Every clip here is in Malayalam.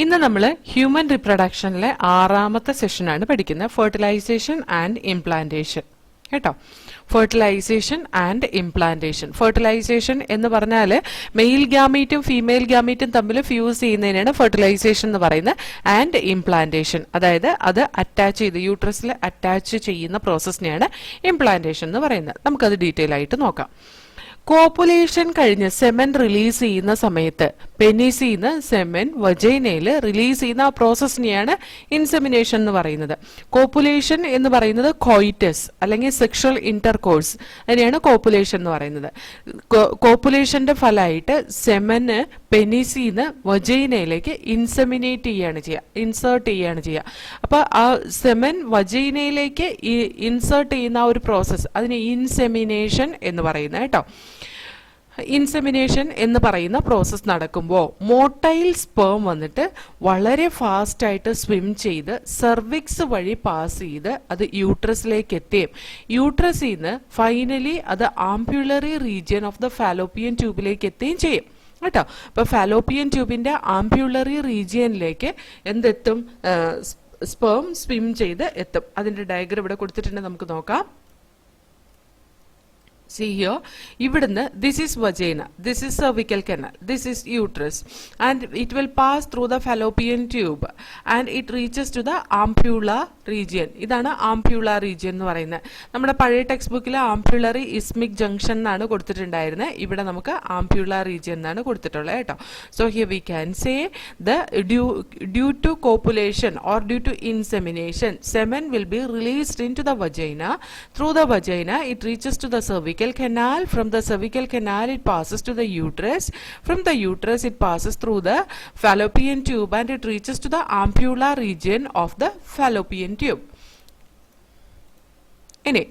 ഇന്ന് നമ്മൾ ഹ്യൂമൻ റിപ്രൊഡക്ഷനിലെ 6ാമത്തെ സെഷനാണ് പഠിക്കുന്നത്, ഫെർട്ടിലൈസേഷൻ ആൻഡ് ഇംപ്ലാന്റേഷൻ. കേട്ടോ, ഫെർട്ടിലൈസേഷൻ ആൻഡ് ഇംപ്ലാന്റേഷൻ. ഫെർട്ടിലൈസേഷൻ എന്ന് പറഞ്ഞാൽ മെയിൽ ഗ്യാമീറ്റും ഫീമെയിൽ ഗ്യാമീറ്റും തമ്മിൽ ഫ്യൂസ് ചെയ്യുന്നതിനാണ് ഫെർട്ടിലൈസേഷൻ എന്ന് പറയുന്നത്. ആൻഡ് ഇംപ്ലാന്റേഷൻ, അതായത് അത് അറ്റാച്ച് ചെയ്ത് യൂട്രസിൽ അറ്റാച്ച് ചെയ്യുന്ന പ്രോസസ്സിനെയാണ് ഇംപ്ലാന്റേഷൻ എന്ന് പറയുന്നത്. നമുക്കത് ഡീറ്റെയിൽ ആയിട്ട് നോക്കാം. കോപ്പുലേഷൻ കഴിഞ്ഞ് സെമൻ റിലീസ് ചെയ്യുന്ന സമയത്ത് പെനിസിന്ന് സെമൻ വജൈനയിൽ റിലീസ് ചെയ്യുന്ന ആ പ്രോസസ്സിനെയാണ് ഇൻസെമിനേഷൻ എന്ന് പറയുന്നത്. കോപ്പുലേഷൻ എന്ന് പറയുന്നത് കോയിറ്റസ് അല്ലെങ്കിൽ സെക്ഷൽ ഇന്റർകോഴ്സ്, അതിനെയാണ് കോപ്പുലേഷൻ എന്ന് പറയുന്നത്. കോപ്പുലേഷന്റെ ഫലമായിട്ട് സെമന് പെനിസിന്ന് വജൈനയിലേക്ക് ഇൻസെമിനേറ്റ് ചെയ്യാണ് ചെയ്യുക, ഇൻസേർട്ട് ചെയ്യാണ് ചെയ്യുക. അപ്പൊ ആ സെമൻ വജൈനയിലേക്ക് ഇൻസേർട്ട് ചെയ്യുന്ന ആ ഒരു പ്രോസസ്സ് അതിന് ഇൻസെമിനേഷൻ എന്ന് പറയുന്നത്. കേട്ടോ, ഇൻസെമിനേഷൻ എന്ന് പറയുന്ന പ്രോസസ്സ് നടക്കുമ്പോൾ മോട്ടൈൽ സ്പേം വന്നിട്ട് വളരെ ഫാസ്റ്റ് ആയിട്ട് സ്വിം ചെയ്ത് സെർവിക്സ് വഴി പാസ് ചെയ്ത് അത് യൂട്രസിലേക്ക് എത്തുകയും യൂട്രസിൽ നിന്ന് ഫൈനലി അത് ആംപ്യുലറി റീജിയൻ ഓഫ് ദ ഫാലോപ്പിയൻ ട്യൂബിലേക്ക് എത്തുകയും ചെയ്യും. കേട്ടോ, അപ്പൊ ഫാലോപ്പിയൻ ട്യൂബിന്റെ ആംപ്യുലറി റീജിയനിലേക്ക് എന്തെത്തും? സ്പേം സ്വിം ചെയ്ത് എത്തും. അതിന്റെ ഡയഗ്രം ഇവിടെ കൊടുത്തിട്ടുണ്ട്, നമുക്ക് നോക്കാം. See here, ഇവിടുന്ന് this is vagina, this is cervical canal, this is uterus, and it will pass through the fallopian tube and it reaches to the ampulla region. ഇതാണ് ആംപ്യുള റീജിയൻ എന്ന് പറയുന്നത്. നമ്മുടെ പഴയ ടെക്സ്റ്റ് ബുക്കിൽ ആംപ്യുലറി ഇസ്മിക് ജംഗ്ഷൻ എന്നാണ് കൊടുത്തിട്ടുണ്ടായിരുന്നത്. ഇവിടെ നമുക്ക് ആംപ്യുള റീജിയൻ എന്നാണ് കൊടുത്തിട്ടുള്ളത്. കേട്ടോ, so here we can say the due to copulation or due to insemination semen will be released into the vagina. Through the vagina it reaches to the cervical canal. From the cervical canal it passes to the uterus. From the uterus it passes through the fallopian tube and it reaches to the ampulla region of the fallopian tube. ഇനി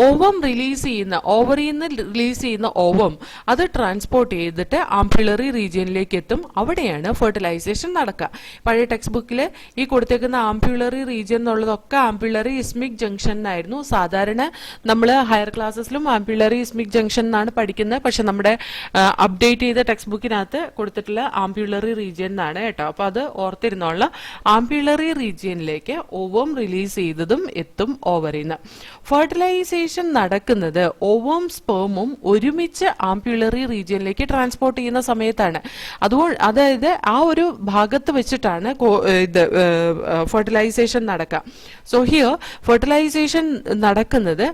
ഓവം റിലീസ് ചെയ്യുന്ന, ഓവറിയിൽ നിന്ന് റിലീസ് ചെയ്യുന്ന ഓവം അത് ട്രാൻസ്പോർട്ട് ചെയ്തിട്ട് ആംപ്യുലറി റീജിയനിലേക്ക് എത്തും. അവിടെയാണ് ഫെർട്ടിലൈസേഷൻ നടക്കുക. പഴയ ടെക്സ്റ്റ് ബുക്കിൽ ഈ കൊടുത്തേക്കുന്ന ആംപ്യുലറി റീജിയൻ എന്നുള്ളതൊക്കെ ആംപ്യുലറി ഇസ്മിക് ജംഗ്ഷൻ എന്നായിരുന്നു. സാധാരണ നമ്മൾ ഹയർ ക്ലാസ്സസിലും ആംപ്യുലറി ഇസ്മിക് ജംഗ്ഷൻ എന്നാണ് പഠിക്കുന്നത്. പക്ഷെ നമ്മുടെ അപ്ഡേറ്റ് ചെയ്ത ടെക്സ്റ്റ് ബുക്കിനകത്ത് കൊടുത്തിട്ടുള്ള ആംപ്യുലറി റീജിയൻ എന്നാണ്. കേട്ടോ, അപ്പൊ അത് ഓർത്തിരുന്നുള്ള ആംപ്യുലറി റീജിയനിലേക്ക് ഓവം റിലീസ് ചെയ്തതും എത്തും ഓവറിൽ നിന്ന്. ഫെർട്ടിലൈസേഷൻ നടക്കുന്നത് ഓവം സ്പേമും ഒരുമിച്ച് ആംപ്യുലറി റീജിയനിലേക്ക് ട്രാൻസ്പോർട്ട് ചെയ്യുന്ന സമയത്താണ്. അതുകൊണ്ട് അതായത് ആ ഒരു ഭാഗത്ത് വെച്ചിട്ടാണ് ഇത് ഫെർട്ടിലൈസേഷൻ നടക്കുക. സോ ഹിയർ ഫെർട്ടിലൈസേഷൻ നടക്കുന്നത്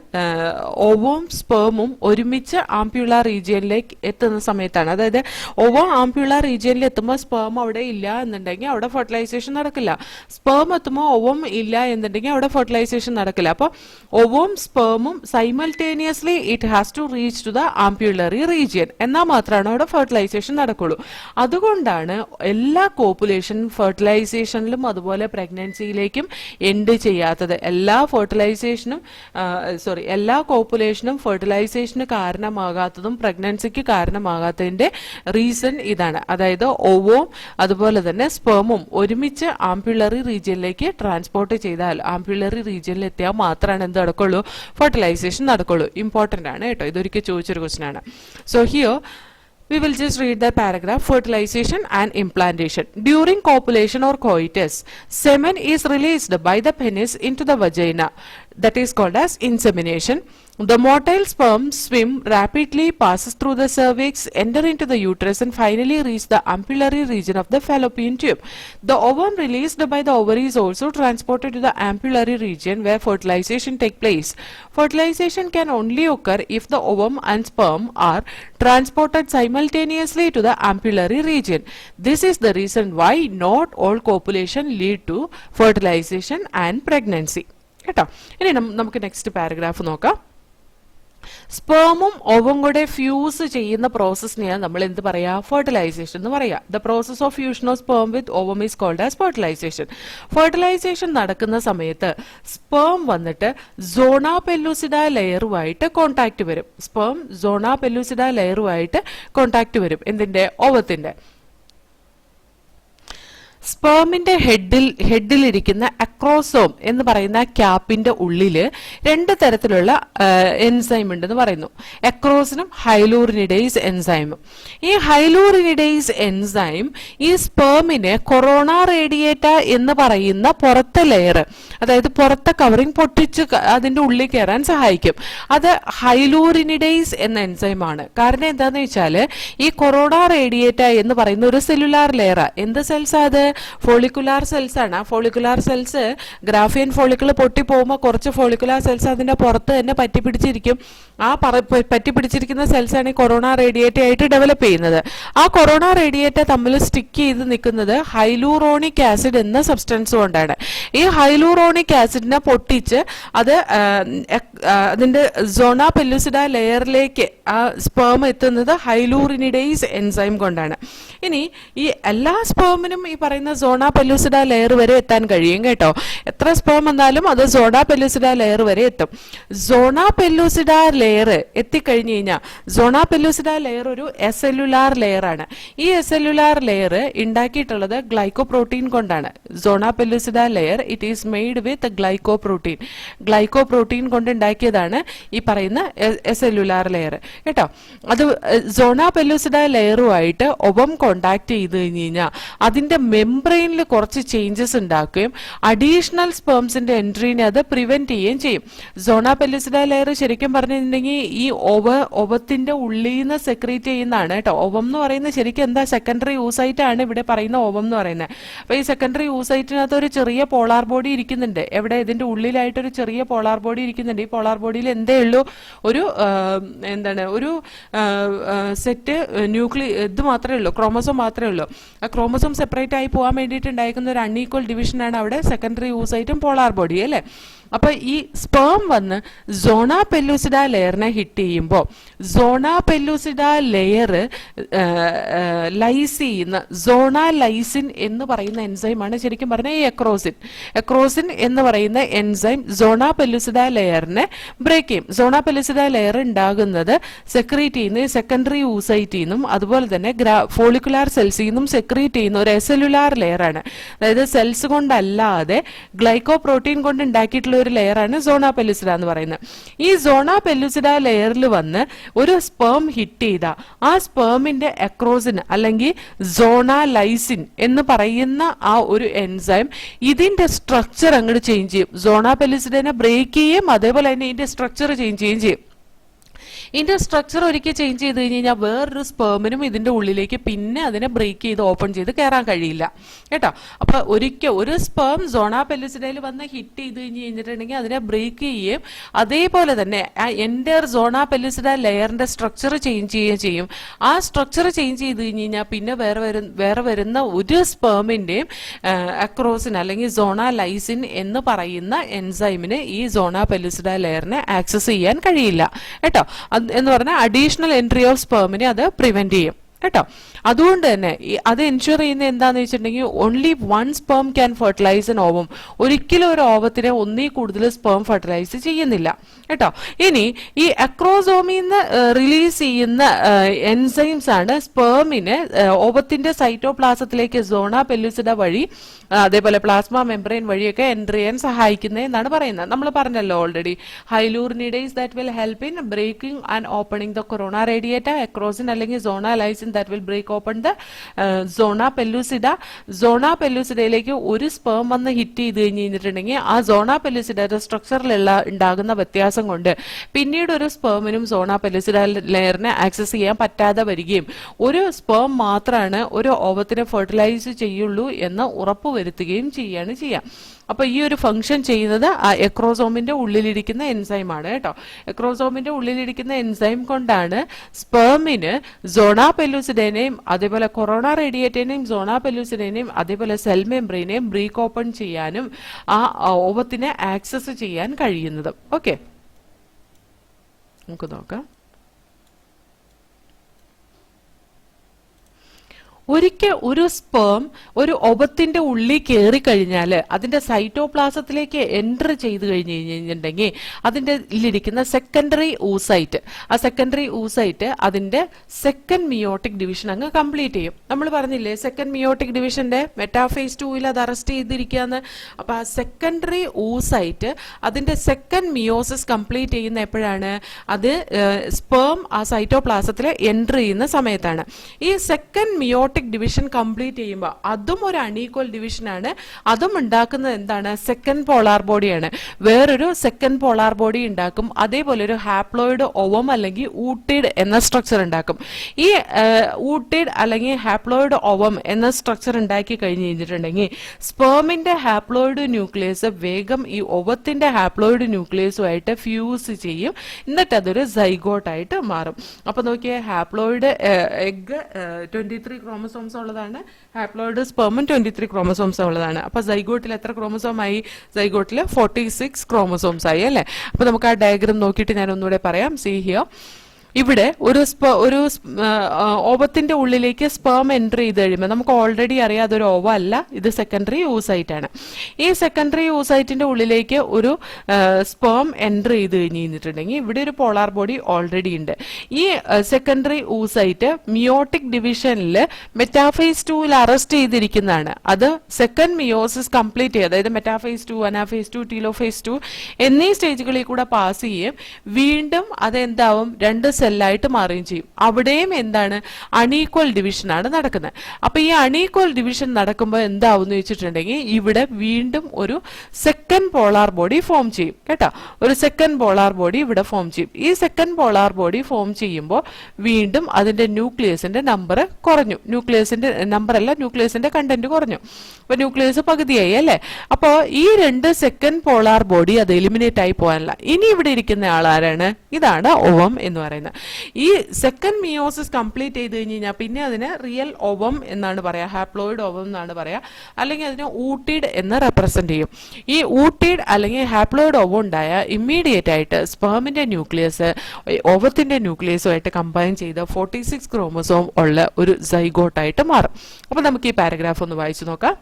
ഓവം സ്പേമും ഒരുമിച്ച് ആംപ്യുലർ റീജിയനിലേക്ക് എത്തുന്ന സമയത്താണ്. അതായത് ഓവം ആംപ്യുലർ റീജിയനിൽ എത്തുമ്പോൾ സ്പേം അവിടെ ഇല്ല എന്നുണ്ടെങ്കിൽ അവിടെ ഫെർട്ടിലൈസേഷൻ നടക്കില്ല. സ്പേം എത്തുമ്പോൾ ഓവം ഇല്ല എന്നുണ്ടെങ്കിൽ അവിടെ ഫെർട്ടിലൈസേഷൻ നടക്കില്ല. അപ്പൊ ഓവം സ്പേമും simultaneously it has to reach to the ampullary region എന്നാൽ മാത്രമാണ് അവിടെ ഫെർട്ടിലൈസേഷൻ നടക്കുള്ളൂ. അതുകൊണ്ടാണ് എല്ലാ കോപ്പുലേഷൻ ഫെർട്ടിലൈസേഷനിലും അതുപോലെ പ്രഗ്നൻസിയിലേക്കും എൻഡ് ചെയ്യാത്തത്. എല്ലാ കോപ്പുലേഷനും ഫെർട്ടിലൈസേഷന് കാരണമാകാത്തതും പ്രഗ്നൻസിക്ക് കാരണമാകാത്തതിന്റെ റീസൺ ഇതാണ്. അതായത് ഓവവും അതുപോലെ തന്നെ സ്പേമും ഒരുമിച്ച് ആംപ്യുലറി റീജിയനിലേക്ക് ട്രാൻസ്പോർട്ട് ചെയ്താൽ ആംപ്യുലറി റീജിയനിൽ എത്തിയാൽ മാത്രമാണ് എന്ത് നടക്കുള്ളൂ? ഫെർട്ടിലൈസേഷൻ നടക്കുള്ളൂ. ഇമ്പോർട്ടന്റ് ആണ് കേട്ടോ, ഇതൊരിക്കൽ ചോദിച്ചൊരു ക്വസ്റ്റൻ ആണ്. So here we will just read the paragraph. Fertilization and implantation. During copulation or coitus, semen is released by the penis into the vagina. That is called as insemination. The motile sperm swim rapidly, passes through the cervix, enter into the uterus and finally reach the ampullary region of the fallopian tube. The ovum released by the ovary is also transported to the ampullary region where fertilization takes place. Fertilization can only occur if the ovum and sperm are transported simultaneously to the ampullary region. This is the reason why not all copulation lead to fertilization and pregnancy. കേട്ടോ, ഇനി നമുക്ക് നെക്സ്റ്റ് പാരഗ്രാഫ് നോക്കാം. സ്പേമും ഓവും കൂടെ ഫ്യൂസ് ചെയ്യുന്ന പ്രോസസ്സിനെയാണ് നമ്മൾ എന്ത് പറയാ? ഫെർട്ടിലൈസേഷൻ എന്ന് പറയാ. The process of fusion of sperm with ovum is called as fertilization. Fertilization നടക്കുന്ന സമയത്ത് സ്പേം വന്നിട്ട് സോണ പെല്ലുസിഡ ലെയറുമായിട്ട് കോണ്ടാക്ട് വരും. സ്പേം സോണ പെല്ലുസിഡ ലെയറുമായിട്ട് കോണ്ടാക്ട് വരും. എന്തിന്റെ? ഓവത്തിന്റെ. സ്പേമിന്റെ ഹെഡിലിരിക്കുന്ന അക്രോസോം എന്ന് പറയുന്ന ക്യാപ്പിന്റെ ഉള്ളില് രണ്ട് തരത്തിലുള്ള എൻസൈം ഉണ്ടെന്ന് പറയുന്നു, അക്രോസിനും ഹൈലൂറിനിഡേസ് എൻസൈമും. ഈ ഹൈലൂറിനിഡേസ് എൻസൈം ഈ സ്പേമിനെ കൊറോണ റേഡിയേറ്റ എന്ന് പറയുന്ന പുറത്തെ ലെയർ, അതായത് പുറത്തെ കവറിങ് പൊട്ടിച്ച് അതിന്റെ ഉള്ളിൽ കയറാൻ സഹായിക്കും. അത് ഹൈലൂറിനിഡേസ് എന്ന എൻസൈം ആണ്. കാരണം എന്താന്ന് വെച്ചാല് ഈ കൊറോണ റേഡിയേറ്റ എന്ന് പറയുന്ന ഒരു സെല്ലുലാർ ലെയർ, എന്ത് സെൽസ് അത്? ഫോളിക്കുലാർ സെൽസ് ആണ്. ആ ഫോളിക്കുലാർ സെൽസ് ഗ്രാഫിയൻ ഫോളിക്കിൾ പൊട്ടി പോകുമ്പോൾ കുറച്ച് ഫോളിക്കുലാർ സെൽസ് അതിന്റെ പുറത്ത് തന്നെ പറ്റിപ്പിടിച്ചിരിക്കും. ആ പറ്റിപ്പിടിച്ചിരിക്കുന്ന സെൽസ് ആണ് ഈ കൊറോണ റേഡിയേറ്റ ആയിട്ട് ഡെവലപ്പ് ചെയ്യുന്നത്. ആ കൊറോണ റേഡിയേറ്റ തമ്മിൽ സ്റ്റിക്ക് ചെയ്ത് നിൽക്കുന്നത് ഹൈലൂറോണിക് ആസിഡ് എന്ന സബ്സ്റ്റൻസ് കൊണ്ടാണ്. ഈ ഹൈലൂറോണിക് ആസിഡിനെ പൊട്ടിച്ച് അത് അതിന്റെ സോണ പെല്ലുസിഡ ലെയറിലേക്ക് ആ സ്പേം എത്തുന്നത് ഹൈലൂറിനിഡേസ് എൻസൈം കൊണ്ടാണ്. ഇനി ഈ എല്ലാ സ്പേമിനും ഈ പറയുന്ന സോണ പെല്ലുസിഡ ലെയർ വരെ എത്താൻ കഴിയും കേട്ടോ. എത്ര സ്പേം വന്നാലും അത് സോണ പെല്ലുസിഡ ലെയർ വരെ എത്തും. സോണ പെല്ലുസിഡ ലെയർ എത്തിക്കഴിഞ്ഞു കഴിഞ്ഞാൽ, സോണ പെല്ലുസിഡ ലെയർ ഒരു എസെല്ലുലാർ ലെയർ ആണ്. ഈ എസെല്ലുലാർ ലെയർ ഉണ്ടാക്കിയിട്ടുള്ളത് ഗ്ലൈക്കോപ്രോട്ടീൻ കൊണ്ടാണ്. Zona pellucida layer it is made with glycoprotein. Glycoprotein കൊണ്ട് ഉണ്ടാക്കിയതാണ് ഈ പറയുന്ന എസെല്ലുലാർ ലെയർ കേട്ടോ. അത് സോണ പെല്ലുസിഡ ലെയറുമായിട്ട് ഒപ്പം കോണ്ടാക്ട് ചെയ്ത് കഴിഞ്ഞ് കഴിഞ്ഞാൽ അതിന്റെ മെംബ്രെയിനിൽ കുറച്ച് ചേഞ്ചസ് ഉണ്ടാക്കുകയും അഡീഷണൽ സ്പേംസിന്റെ എൻട്രീനെ അത് പ്രിവെന്റ് ചെയ്യുകയും ചെയ്യും. സോണ പെല്ലുസിഡ ലെയർ ശരിക്കും പറഞ്ഞിട്ടുണ്ടെങ്കിൽ ഈ ഒവത്തിന്റെ ഉള്ളിൽ നിന്ന് സെക്രീറ്റ് ചെയ്യുന്നതാണ് കേട്ടോ. ഒവം എന്ന് പറയുന്നത് ശരിക്കും എന്താ, സെക്കൻഡറി യൂസൈറ്റ് ആണ് ഇവിടെ പറയുന്ന ഒവം എന്ന് പറയുന്നത്. അപ്പൊ ഈ സെക്കൻഡറി യൂസൈറ്റിനകത്ത് ഒരു ചെറിയ പോളാർ ബോഡി ഇരിക്കുന്നുണ്ട്. എവിടെ? ഇതിന്റെ ഉള്ളിലായിട്ട് ഒരു ചെറിയ പോളാർ ബോഡി ഇരിക്കുന്നുണ്ട്. ഈ പോളാർ ബോഡിയിൽ എന്തേ ഉള്ളൂ, ഒരു ഒരു സെറ്റ് ഇത് മാത്രമേ ഉള്ളൂ, ക്രോമസോം മാത്രമേ ഉള്ളൂ. ആ ക്രോമസോം സെപ്പറേറ്റ് ആയി പോകാൻ വേണ്ടിയിട്ട് ഉണ്ടായിരിക്കുന്ന ഒരു അൺഈക്വൽ ഡിവിഷനാണ് അവിടെ സെക്കൻഡറി യൂസൈറ്റും പോളാർ ബോഡി അല്ലേ. അപ്പൊ ഈ സ്പേം വന്ന് സോണ പെല്ലുസിഡ ലെയറിനെ ഹിറ്റ് ചെയ്യുമ്പോൾ സോണ പെല്ലുസിഡ ലെയർ ലൈസ് ചെയ്യുന്ന സോണ ലൈസിൻ എന്ന് പറയുന്ന എൻസൈമാണ് ശരിക്കും പറഞ്ഞാൽ ഈ എക്രോസിൻ. എക്രോസിൻ എന്ന് പറയുന്ന എൻസൈം സോണ പെല്ലുസിഡ ലെയറിനെ ബ്രേക്ക് ചെയ്യും. സോണ പെല്ലുസിഡ ലെയർ ഉണ്ടാകുന്നത് സെക്രീറ്റ് ചെയ്യുന്ന സെക്കൻഡറി യൂസൈറ്റിൽ നിന്നും അതുപോലെ തന്നെ ഫോളിക്കുലാർ സെൽസിൽ നിന്നും സെക്രീറ്റ് ചെയ്യുന്ന ഒരു എസെല്ലുലാർ ലെയർ ആണ്. അതായത് സെൽസ് കൊണ്ടല്ലാതെ ഗ്ലൈക്കോപ്രോട്ടീൻ കൊണ്ട് ഉണ്ടാക്കിയിട്ടുള്ള ഒരു ലെയറാണ് സോണ പെല്ലുസിഡ എന്ന് പറയുന്നത്. ഈ സോണ പെല്ലുസിഡ ലെയറിൽ വന്ന് ഒരു സ്പേം ഹിറ്റ് ചെയ്ത ആ സ്പേമിന്റെ അക്രോസിൻ അല്ലെങ്കിൽ സോണ ലൈസിൻ എന്ന് പറയുന്ന ആ ഒരു എൻസൈം ഇതിന്റെ സ്ട്രക്ചർ അങ്ങോട്ട് ചേഞ്ച് ചെയ്യും. സോണ പെല്ലുസിഡനെ ബ്രേക്ക് ചെയ്യും, അതേപോലെ തന്നെ ഇതിന്റെ സ്ട്രക്ചർ ചേഞ്ച് ചെയ്യുകയും ചെയ്യും. ഇതിന്റെ സ്ട്രക്ചർ ഒരിക്കൽ ചേഞ്ച് ചെയ്ത് കഴിഞ്ഞ് കഴിഞ്ഞാൽ വേറൊരു സ്പേമിനും ഇതിന്റെ ഉള്ളിലേക്ക് പിന്നെ അതിനെ ബ്രേക്ക് ചെയ്ത് ഓപ്പൺ ചെയ്ത് കയറാൻ കഴിയില്ല കേട്ടോ. അപ്പൊ ഒരിക്കൽ ഒരു സ്പേം സോണ പെല്ലുസിഡയിൽ വന്ന് ഹിറ്റ് ചെയ്ത് കഴിഞ്ഞിട്ടുണ്ടെങ്കിൽ അതിനെ ബ്രേക്ക് ചെയ്യുകയും അതേപോലെ തന്നെ ആ എൻ്റയർ സോണ പെല്ലുസിഡ ലെയറിന്റെ സ്ട്രക്ചർ ചേഞ്ച് ചെയ്യുകയും ചെയ്യും. ആ സ്ട്രക്ചർ ചേഞ്ച് ചെയ്ത് കഴിഞ്ഞ് കഴിഞ്ഞാൽ പിന്നെ വേറെ വരുന്ന ഒരു സ്പേമിന്റെയും അക്രോസിൻ അല്ലെങ്കിൽ സോണ ലൈസിൻ എന്ന് പറയുന്ന എൻസൈമിന് ഈ സോണ പെല്ലുസിഡ ലെയറിനെ ആക്സസ് ചെയ്യാൻ കഴിയില്ല കേട്ടോ. എന്ന് പറഞ്ഞാൽ അഡീഷണൽ എൻട്രി ഓഫ് സ്പേമിനെ അത് പ്രിവെന്റ് ചെയ്യും കേട്ടോ. അതുകൊണ്ട് തന്നെ അത് എൻഷുർ ചെയ്യുന്ന എന്താന്ന് വെച്ചിട്ടുണ്ടെങ്കിൽ only one sperm can fertilize an ovum. ഒരിക്കലും ഒരു ഓവത്തിനെ ഒന്നിൽ കൂടുതൽ സ്പേം ഫെർട്ടിലൈസ് ചെയ്യുന്നില്ല കേട്ടോ. ഇനി ഈ അക്രോസോമിൽ നിന്ന് റിലീസ് ചെയ്യുന്ന എൻസൈംസ് ആണ് സ്പേമിനെ ഓവത്തിന്റെ സൈറ്റോപ്ലാസത്തിലേക്ക് സോണ പെല്ലുസിഡ വഴി അതേപോലെ പ്ലാസ്മ മെംബ്രെയിൻ വഴിയൊക്കെ എൻട്രി ചെയ്യാൻ സഹായിക്കുന്നത് എന്നാണ് പറയുന്നത്. നമ്മൾ പറഞ്ഞല്ലോ already, hyaluronidase that will help in breaking and opening the corona radiata, acrosin അല്ലെങ്കിൽ zona lysin that will break open the zona pellucida. Zona പെല്ലുസിഡയിലേക്ക് ഒരു സ്പേം വന്ന് ഹിറ്റ് ചെയ്ത് കഴിഞ്ഞിട്ടുണ്ടെങ്കിൽ ആ സോണ പെല്ലുസിഡയുടെ സ്ട്രക്ചറിലുള്ള ഉണ്ടാകുന്ന വ്യത്യാസം കൊണ്ട് പിന്നീട് ഒരു സ്പേമിനും സോണ പെല്ലുസിഡ ലെയറിനെ ആക്സസ് ചെയ്യാൻ പറ്റാതെ വരികയും ഒരു സ്പേം മാത്രമാണ് ഒരു ഓവത്തിനെ ഫെർട്ടിലൈസ് ചെയ്യുള്ളൂ എന്ന് ഉറപ്പുവരുത്തുകയും ചെയ്യാണ് ചെയ്യുക. അപ്പൊ ഈ ഒരു ഫംഗ്ഷൻ ചെയ്യുന്നത് ആ എക്രോസോമിന്റെ ഉള്ളിലിരിക്കുന്ന എൻസൈമാണ് കേട്ടോ. എക്രോസോമിന്റെ ഉള്ളിലിരിക്കുന്ന എൻസൈം കൊണ്ടാണ് സ്പേമിന് സോണ പെല്ലുസിഡേനെയും അതേപോലെ കൊറോണ റേഡിയേറ്റേനെയും സോണ പെല്ലുസിഡേനെയും അതേപോലെ സെൽ മെംബ്രെയിനെയും ബ്രേക്ക് ഓപ്പൺ ചെയ്യാനും ആ ഓവത്തിനെ ആക്സസ് ചെയ്യാൻ കഴിയുന്നത്. ഓക്കെ, നമുക്ക് നോക്കാം. ഒരിക്കൽ ഒരു സ്പേം ഒരു ഒവത്തിന്റെ ഉള്ളിൽ കയറി കഴിഞ്ഞാൽ അതിന്റെ സൈറ്റോപ്ലാസത്തിലേക്ക് എൻറ്റർ ചെയ്ത് കഴിഞ്ഞ് കഴിഞ്ഞിട്ടുണ്ടെങ്കിൽ അതിന്റെ ഇരിക്കുന്ന സെക്കൻഡറി ഊസൈറ്റ്, ആ സെക്കൻഡറി ഊസൈറ്റ് അതിന്റെ സെക്കൻഡ് മിയോട്ടിക് ഡിവിഷൻ അങ്ങ് കംപ്ലീറ്റ് ചെയ്യും. നമ്മൾ പറഞ്ഞില്ലേ സെക്കൻഡ് മിയോട്ടിക് ഡിവിഷന്റെ മെറ്റാഫേസ് 2 അത് അറസ്റ്റ് ചെയ്തിരിക്കുകയെന്ന്. അപ്പൊ ആ സെക്കൻഡറി ഊസൈറ്റ് അതിന്റെ സെക്കൻഡ് മിയോസിസ് കംപ്ലീറ്റ് ചെയ്യുന്ന എപ്പോഴാണ്? അത് സ്പേം ആ സൈറ്റോപ്ലാസത്തിൽ എൻറ്റർ ചെയ്യുന്ന സമയത്താണ്. ഈ സെക്കൻഡ് മിയോട്ടിക് ഡിവിഷൻ കംപ്ലീറ്റ് ചെയ്യുമ്പോൾ അതും ഒരു അൺഈക്വൽ ഡിവിഷനാണ്. അതും ഉണ്ടാക്കുന്നത് എന്താണ്? സെക്കൻഡ് പോളാർ ബോഡിയാണ്. വേറൊരു സെക്കൻഡ് പോളാർ ബോഡി ഉണ്ടാക്കും. അതേപോലെ ഒരു ഹാപ്ലോയിഡ് ഓവം അല്ലെങ്കിൽ ഊട്ടിഡ് എന്ന സ്ട്രക്ചർ ഉണ്ടാക്കും. ഈ ഊട്ടിഡ് അല്ലെങ്കിൽ ഹാപ്ലോയിഡ് ഓവം എന്ന സ്ട്രക്ചർ ഉണ്ടാക്കി കഴിഞ്ഞ് കഴിഞ്ഞിട്ടുണ്ടെങ്കിൽ സ്പേമിന്റെ ഹാപ്ലോയിഡ് ന്യൂക്ലിയസ് വേഗം ഈ ഓവത്തിന്റെ ഹാപ്ലോയിഡ് ന്യൂക്ലിയസുമായിട്ട് ഫ്യൂസ് ചെയ്യും. എന്നിട്ട് അതൊരു സൈഗോട്ടായിട്ട് മാറും. അപ്പൊ നോക്കിയേ, ഹാപ്ലോയിഡ് എഗ് 23 ക്രോമസോംസ് ഉള്ളതാണ്, ഹാപ്ലോയിഡ് സ്പെർമും 23 ക്രോമസോംസ് ഉള്ളതാണ്. അപ്പൊ സൈഗോട്ടിൽ എത്ര ക്രോമസോം ആയി? സൈഗോട്ടിൽ 46 ക്രോമസോംസ് ആയി അല്ലേ? അപ്പൊ നമുക്ക് ആ ഡയഗ്രം നോക്കിയിട്ട് ഞാൻ ഒന്നുകൂടെ പറയാം. സീ ഹിയർ, ഇവിടെ ഒരു ഓവത്തിന്റെ ഉള്ളിലേക്ക് സ്പേം എൻറ്റർ ചെയ്ത് കഴിയുമ്പോൾ നമുക്ക് ഓൾറെഡി അറിയാം അതൊരു ഓവ അല്ല, ഇത് സെക്കൻഡറി ഊസൈറ്റ് ആണ്. ഈ സെക്കൻഡറി ഊസൈറ്റിന്റെ ഉള്ളിലേക്ക് ഒരു സ്പേം എൻറ്റർ ചെയ്ത് കഴിഞ്ഞിട്ടുണ്ടെങ്കിൽ ഇവിടെ ഒരു പോളാർ ബോഡി ഓൾറെഡി ഉണ്ട്. ഈ സെക്കൻഡറി ഊസൈറ്റ് മിയോട്ടിക് ഡിവിഷനിൽ മെറ്റാഫേസ് 2 അറസ്റ്റ് ചെയ്തിരിക്കുന്നതാണ്. അത് സെക്കൻഡ് മിയോസിസ് കംപ്ലീറ്റ് ചെയ്യും. അതായത് മെറ്റാഫേസ് 2, അനാഫേസ് 2, ടീലോഫേസ് 2 എന്നീ സ്റ്റേജുകളിൽ കൂടെ പാസ് ചെയ്യും. വീണ്ടും അതെന്താവും? രണ്ട് സെല്ലായിട്ട് മാറുകയും ചെയ്യും. അവിടെയും എന്താണ്? അൺഈക്വൽ ഡിവിഷൻ ആണ് നടക്കുന്നത്. അപ്പൊ ഈ അൺഈക്വൽ ഡിവിഷൻ നടക്കുമ്പോൾ എന്താവും വെച്ചിട്ടുണ്ടെങ്കിൽ ഇവിടെ വീണ്ടും ഒരു സെക്കൻഡ് പോളാർ ബോഡി ഫോം ചെയ്യും കേട്ടോ. ഒരു സെക്കൻഡ് പോളാർ ബോഡി ഇവിടെ ഫോം ചെയ്യും. ഈ സെക്കൻഡ് പോളാർ ബോഡി ഫോം ചെയ്യുമ്പോൾ വീണ്ടും അതിന്റെ ന്യൂക്ലിയസിന്റെ നമ്പർ കുറഞ്ഞു. ന്യൂക്ലിയസിന്റെ നമ്പർ അല്ല, ന്യൂക്ലിയസിന്റെ കണ്ടന്റ് കുറഞ്ഞു. അപ്പൊ ന്യൂക്ലിയസ് പകുതിയായി അല്ലേ? അപ്പോൾ ഈ രണ്ട് സെക്കൻഡ് പോളാർ ബോഡി അത് എലിമിനേറ്റ് ആയി പോകാനില്ല. ഇനി ഇവിടെ ഇരിക്കുന്ന ആളാരാണ്? ഇതാണ് ഓവം എന്ന് പറയുന്നത്. ഈ സെക്കൻഡ് മിയോസിസ് കംപ്ലീറ്റ് ചെയ്ത് കഴിഞ്ഞാൽ പിന്നെ അതിന് റിയൽ ഓവം എന്നാണ് പറയാ, ഹാപ്ലോയിഡ് ഓവം എന്നാണ് പറയാ, അല്ലെങ്കിൽ അതിനെ ഊട്ടിഡ് എന്ന് റെപ്രസെന്റ് ചെയ്യും. ഈ ഊട്ടിഡ് അല്ലെങ്കിൽ ഹാപ്ലോയിഡ് ഓവം ഉണ്ടായ ഇമ്മീഡിയറ്റ് ആയിട്ട് സ്പേമിന്റെ ന്യൂക്ലിയസ് ഓവത്തിന്റെ ന്യൂക്ലിയസുമായിട്ട് കമ്പൈൻ ചെയ്ത് 46 ക്രോമസോം ഉള്ള ഒരു സൈഗോട്ടായിട്ട് മാറും. അപ്പൊ നമുക്ക് ഈ പാരഗ്രാഫ് ഒന്ന് വായിച്ചു നോക്കാം.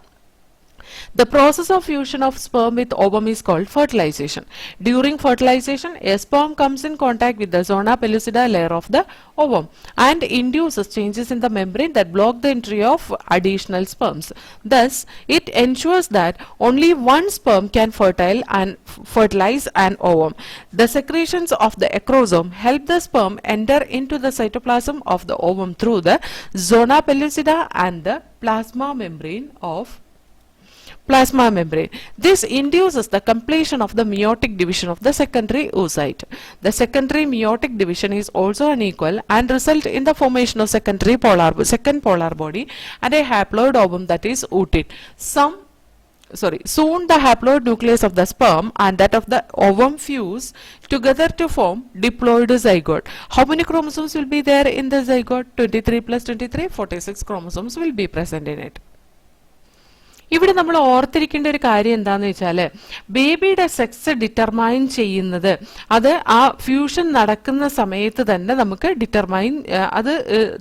The process of fusion of sperm with ovum is called fertilization. During fertilization, a sperm comes in contact with the zona pellucida layer of the ovum and induces changes in the membrane that block the entry of additional sperms. Thus, it ensures that only one sperm can fertilize an ovum. The secretions of the acrosome help the sperm enter into the cytoplasm of the ovum through the zona pellucida and the plasma membrane. This induces the completion of the meiotic division of the secondary oocyte. The secondary meiotic division is also unequal and result in the formation of second polar body and a haploid ovum that is ooted. Soon the haploid nucleus of the sperm and that of the ovum fuse together to form diploid zygote. How many chromosomes will be there in the zygote? 23 plus 23, 46 chromosomes will be present in it. ഇവിടെ നമ്മൾ ഓർത്തിരിക്കേണ്ട ഒരു കാര്യം എന്താന്ന് വെച്ചാൽ ബേബിയുടെ സെക്സ് ഡിറ്റർമൈൻ ചെയ്യുന്നത് അത് ആ ഫ്യൂഷൻ നടക്കുന്ന സമയത്ത് തന്നെ നമുക്ക് അത്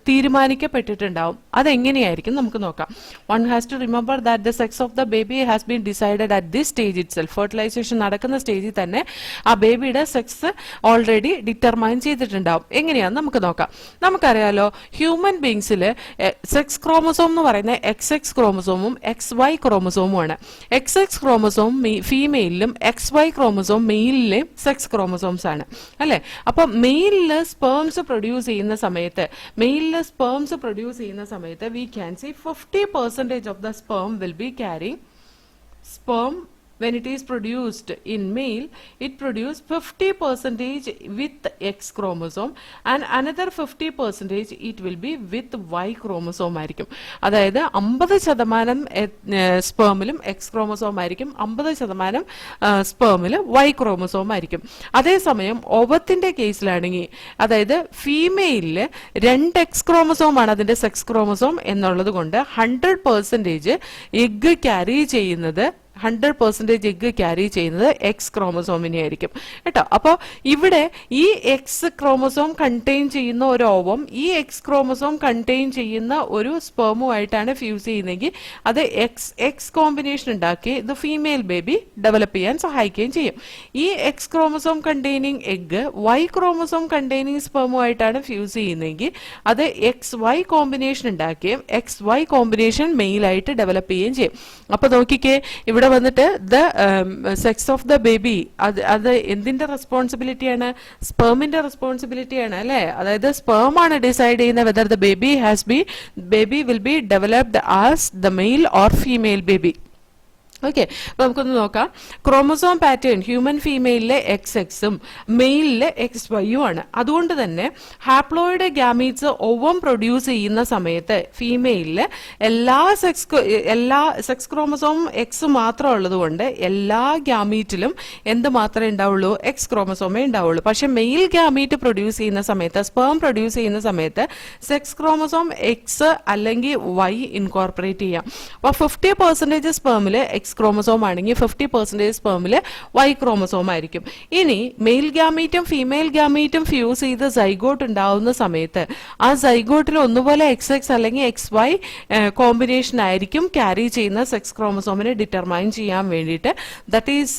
തീരുമാനിക്കപ്പെട്ടിട്ടുണ്ടാവും. അതെങ്ങനെയായിരിക്കും നമുക്ക് നോക്കാം. One has to remember that the sex of the baby has been decided at this stage itself. Fertilization നടക്കുന്ന സ്റ്റേജിൽ തന്നെ ആ ബേബിയുടെ സെക്സ് ഓൾറെഡി ഡിറ്റർമൈൻ ചെയ്തിട്ടുണ്ടാവും. എങ്ങനെയാണെന്ന് നമുക്ക് നോക്കാം. നമുക്കറിയാലോ ഹ്യൂമൻ ബീങ്സിൽ സെക്സ് ക്രോമസോം എന്ന് പറയുന്ന XX ക്രോമസോമും XY ക്രോമസോമുമാണ്. XX ക്രോമസോം ഫീമെയിലും XY ക്രോമസോം മെയിലിലെയും സെക്സ് ക്രോമസോംസ് ആണ് അല്ലെ? അപ്പൊ മെയിലില് സ്പേംസ് പ്രൊഡ്യൂസ് ചെയ്യുന്ന സമയത്ത് we can see 50% of the sperm will be carrying sperm. When it is produced in male, it produces 50% with X chromosome and another 50% it will be with Y chromosome ആയിരിക്കും. അതായത് 50% സ്പേമിലും X ക്രോമസോം ആയിരിക്കും, 50% സ്പേമില് Y ക്രോമസോം ആയിരിക്കും. അതേസമയം ഓവത്തിന്റെ കേസിലാണെങ്കിൽ അതായത് ഫീമെയിലില് 2 X ക്രോമസോം ആണ് അതിന്റെ സെക്സ് ക്രോമസോം എന്നുള്ളത് കൊണ്ട് 100% എഗ് ക്യാരി ചെയ്യുന്നത് 100% എഗ് ക്യാരി ചെയ്യുന്നത് എക്സ് ക്രോമസോമിനെ ആയിരിക്കും കേട്ടോ. അപ്പോൾ ഇവിടെ ഈ എക്സ് ക്രോമസോം കണ്ടെയ്ൻ ചെയ്യുന്ന ഒരു ഓവം ഈ എക്സ് ക്രോമസോം കണ്ടെയ്ൻ ചെയ്യുന്ന ഒരു സ്പെർമുമായിട്ടാണ് ഫ്യൂസ് ചെയ്യുന്നതെങ്കിൽ അത് എക്സ് കോമ്പിനേഷൻ ഉണ്ടാക്കി ഇത് ഫീമെയിൽ ബേബി ഡെവലപ്പ് ചെയ്യാൻ സഹായിക്കുകയും ചെയ്യും. ഈ X chromosome containing egg Y chromosome containing സ്പെർമുമായിട്ടാണ് ഫ്യൂസ് ചെയ്യുന്നതെങ്കിൽ അത് എക്സ് വൈ കോമ്പിനേഷൻ ഉണ്ടാക്കുകയും എക്സ് വൈ കോമ്പിനേഷൻ മെയിലായിട്ട് ഡെവലപ്പ് ചെയ്യുകയും ചെയ്യും. അപ്പൊ നോക്കിക്കേ, ഇവിടെ വന്നിട്ട് the sex of the baby അത് എന്തിന്റെ റെസ്പോൺസിബിലിറ്റിയാണ്? സ്പെർമിന്റെ റെസ്പോൺസിബിലിറ്റിയാണ് അല്ലെ. അതായത് സ്പെർം ആണ് ഡിസൈഡ് ചെയ്യുന്നത് whether the baby will be developed as the male or female baby. Okay, അപ്പൊ നമുക്കൊന്ന് നോക്കാം. ക്രോമസോം പാറ്റേൺ ഹ്യൂമൻ ഫീമെയിലിലെ എക്സും മെയിലിലെ XY ആണ്. അതുകൊണ്ട് തന്നെ ഹാപ്ലോയിഡ് ഗ്യാമീറ്റ്സ് ഓവം പ്രൊഡ്യൂസ് ചെയ്യുന്ന സമയത്ത് ഫീമെയിലില് എല്ലാ സെക്സ് ക്രോമസോം എക്സ് മാത്രം ഉള്ളത് കൊണ്ട് എല്ലാ ഗ്യാമീറ്റിലും എന്ത് മാത്രമേ ഉണ്ടാവുള്ളൂ? എക്സ് ക്രോമസോമേ ഉണ്ടാവുള്ളൂ. പക്ഷെ മെയിൽ ഗ്യാമീറ്റ് പ്രൊഡ്യൂസ് ചെയ്യുന്ന സമയത്ത് സ്പെർം പ്രൊഡ്യൂസ് ചെയ്യുന്ന സമയത്ത് സെക്സ് ക്രോമസോം എക്സ് അല്ലെങ്കിൽ വൈ ഇൻകോർപ്പറേറ്റ് ചെയ്യാം. അപ്പൊ 50% സ്പെർമില് എക്സ് ക്രോമസോം ആണെങ്കിൽ 50% സ്പെർമില് വൈ ക്രോമസോം ആയിരിക്കും. ഇനി മെയിൽ ഗ്യാമീറ്റും ഫീമെയിൽ ഗ്യാമീറ്റും ഫ്യൂസ് ചെയ്ത് സൈഗോട്ട് ഉണ്ടാവുന്ന സമയത്ത് ആ സൈഗോട്ടിൽ ഒന്നുപോലെ XX അല്ലെങ്കിൽ XY കോമ്പിനേഷൻ ആയിരിക്കും ക്യാരി ചെയ്യുന്ന സെക്സ് ക്രോമസോമിനെ ഡിറ്റർമൈൻ ചെയ്യാൻ വേണ്ടിയിട്ട്. That is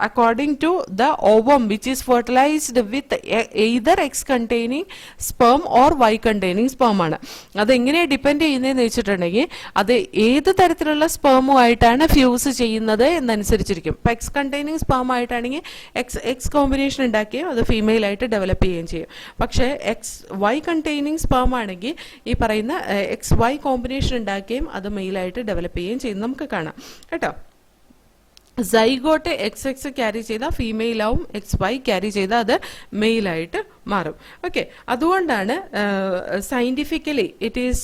according to the ovum which is fertilized with either X containing sperm or Y containing sperm ആണ്. അതെങ്ങനെ ഡിപ്പെൻഡ് ചെയ്യുന്നതെന്ന് വെച്ചിട്ടുണ്ടെങ്കിൽ അത് ഏത് തരത്തിലുള്ള സ്പെർമുമായിട്ടാണ് ഫ്യൂസ് ചെയ്യുന്നത് എന്നനുസരിച്ചിരിക്കും. ഇപ്പൊ എക്സ് കണ്ടെയ്നിങ് സ്പെർം ആയിട്ടാണെങ്കിൽ എക്സ് കോമ്പിനേഷൻ ഉണ്ടാക്കുകയും അത് ഫീമെയിൽ ആയിട്ട് ഡെവലപ്പ് ചെയ്യുകയും ചെയ്യും. പക്ഷേ XY കണ്ടെയ്നിങ് സ്പെർം ആണെങ്കിൽ ഈ പറയുന്ന XY കോമ്പിനേഷൻ ഉണ്ടാക്കുകയും അത് മെയിലായിട്ട് ഡെവലപ്പ് ചെയ്യുകയും ചെയ്യും. നമുക്ക് കാണാം കേട്ടോ. സൈഗോട്ട് XX ക്യാരി ചെയ്താൽ ഫീമെയിൽ ആവും, XY ക്യാരി ചെയ്താൽ അത് മെയിലായിട്ട് മാറും. ഓക്കെ, അതുകൊണ്ടാണ് scientifically it is